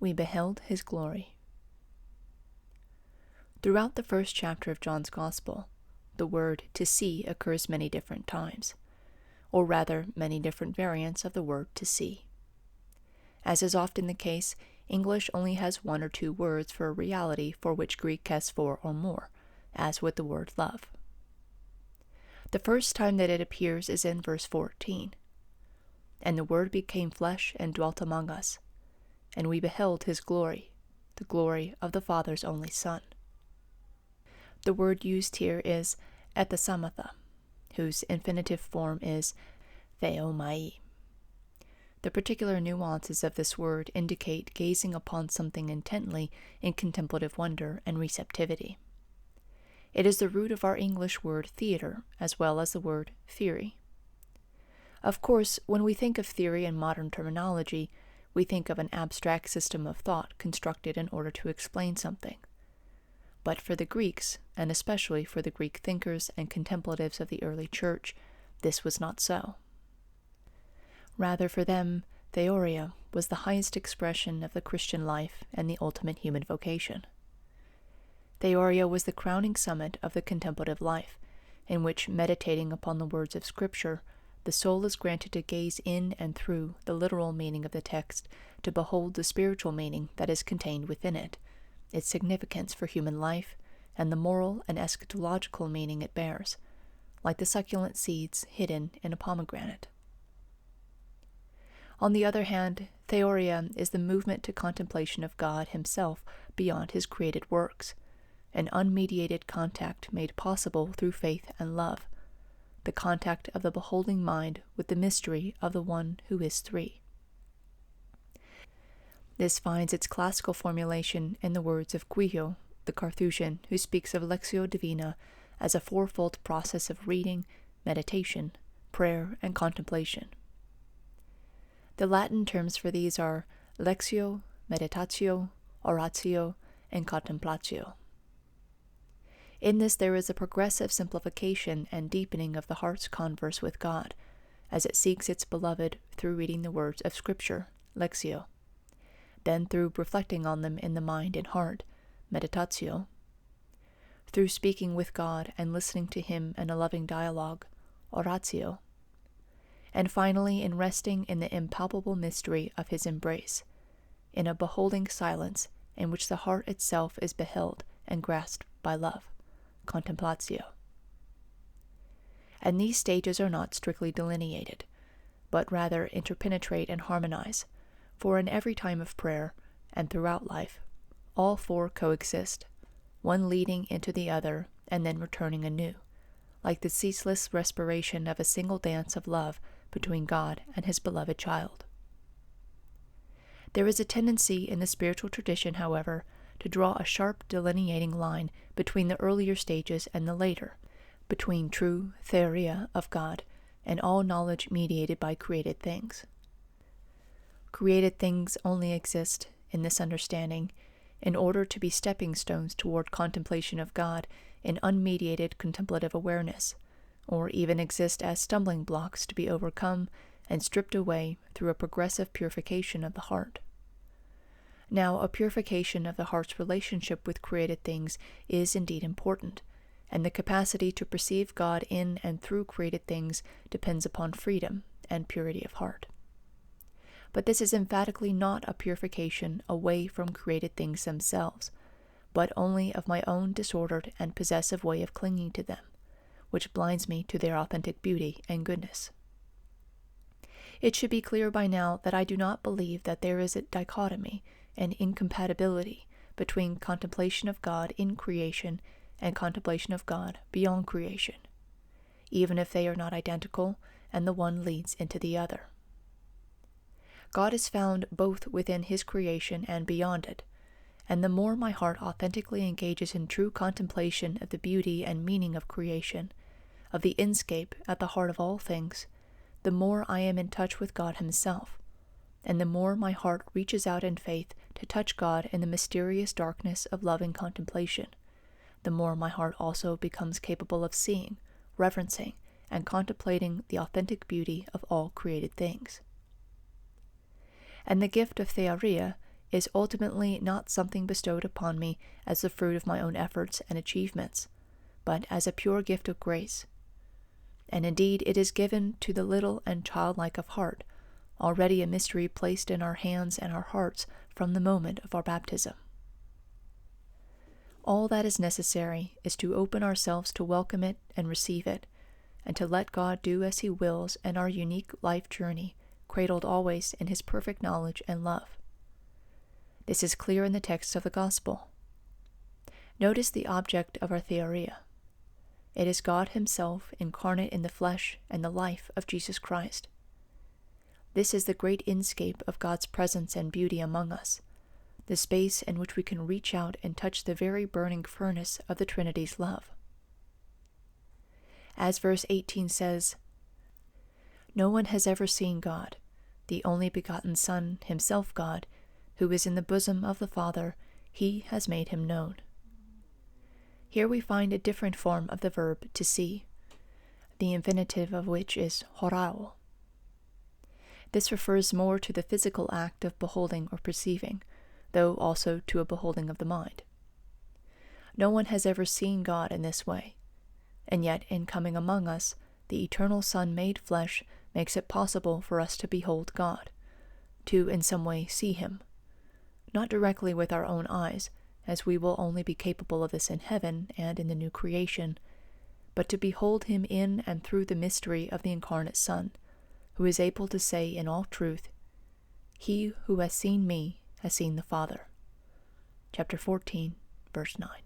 we beheld his glory. Throughout the first chapter of John's Gospel, the word to see occurs many different times, or rather many different variants of the word to see. As is often the case, English only has one or two words for a reality for which Greek has four or more, as with the word love. The first time that it appears is in verse 14. And the Word became flesh and dwelt among us, and we beheld his glory, the glory of the Father's only Son. The word used here is epithamatha, whose infinitive form is theomai. The particular nuances of this word indicate gazing upon something intently in contemplative wonder and receptivity. It is the root of our English word theater, as well as the word theory. Of course, when we think of theory in modern terminology, we think of an abstract system of thought constructed in order to explain something. But for the Greeks, and especially for the Greek thinkers and contemplatives of the early Church, this was not so. Rather, for them, theoria was the highest expression of the Christian life and the ultimate human vocation. Theoria was the crowning summit of the contemplative life, in which, meditating upon the words of Scripture, the soul is granted to gaze in and through the literal meaning of the text to behold the spiritual meaning that is contained within it, its significance for human life, and the moral and eschatological meaning it bears, like the succulent seeds hidden in a pomegranate. On the other hand, theoria is the movement to contemplation of God himself beyond his created works, an unmediated contact made possible through faith and love, the contact of the beholding mind with the mystery of the one who is three. This finds its classical formulation in the words of Guilbeau, the Carthusian, who speaks of Lectio Divina as a fourfold process of reading, meditation, prayer, and contemplation. The Latin terms for these are lectio, meditatio, oratio, and contemplatio. In this there is a progressive simplification and deepening of the heart's converse with God, as it seeks its beloved through reading the words of Scripture, lectio, then through reflecting on them in the mind and heart, meditatio, through speaking with God and listening to him in a loving dialogue, oratio, and finally in resting in the impalpable mystery of his embrace, in a beholding silence in which the heart itself is beheld and grasped by love, contemplatio. And these stages are not strictly delineated, but rather interpenetrate and harmonize, for in every time of prayer, and throughout life, all four coexist, one leading into the other and then returning anew, like the ceaseless respiration of a single dance of love between God and his beloved child. There is a tendency in the spiritual tradition, however, to draw a sharp delineating line between the earlier stages and the later, between true theoria of God and all knowledge mediated by created things. Created things only exist, in this understanding, in order to be stepping stones toward contemplation of God in unmediated contemplative awareness, or even exist as stumbling blocks to be overcome and stripped away through a progressive purification of the heart. Now, a purification of the heart's relationship with created things is indeed important, and the capacity to perceive God in and through created things depends upon freedom and purity of heart. But this is emphatically not a purification away from created things themselves, but only of my own disordered and possessive way of clinging to them, which blinds me to their authentic beauty and goodness. It should be clear by now that I do not believe that there is a dichotomy and incompatibility between contemplation of God in creation and contemplation of God beyond creation, even if they are not identical and the one leads into the other. God is found both within his creation and beyond it, and the more my heart authentically engages in true contemplation of the beauty and meaning of creation, of the inscape at the heart of all things, the more I am in touch with God himself, and the more my heart reaches out in faith to touch God in the mysterious darkness of loving contemplation, the more my heart also becomes capable of seeing, reverencing, and contemplating the authentic beauty of all created things. And the gift of theoria is ultimately not something bestowed upon me as the fruit of my own efforts and achievements, but as a pure gift of grace. And indeed it is given to the little and childlike of heart, already a mystery placed in our hands and our hearts from the moment of our baptism. All that is necessary is to open ourselves to welcome it and receive it, and to let God do as He wills in our unique life journey, cradled always in His perfect knowledge and love. This is clear in the text of the Gospel. Notice the object of our theoria. It is God Himself incarnate in the flesh and the life of Jesus Christ. This is the great inscape of God's presence and beauty among us, the space in which we can reach out and touch the very burning furnace of the Trinity's love. As verse 18 says, "No one has ever seen God, the only begotten Son, Himself God, who is in the bosom of the Father, He has made Him known." Here we find a different form of the verb to see, the infinitive of which is horao. This refers more to the physical act of beholding or perceiving, though also to a beholding of the mind. No one has ever seen God in this way, and yet in coming among us, the eternal Son made flesh makes it possible for us to behold God, to in some way see Him, not directly with our own eyes, as we will only be capable of this in heaven and in the new creation, but to behold Him in and through the mystery of the incarnate Son, who is able to say in all truth, "He who has seen me has seen the Father." Chapter 14, verse 9.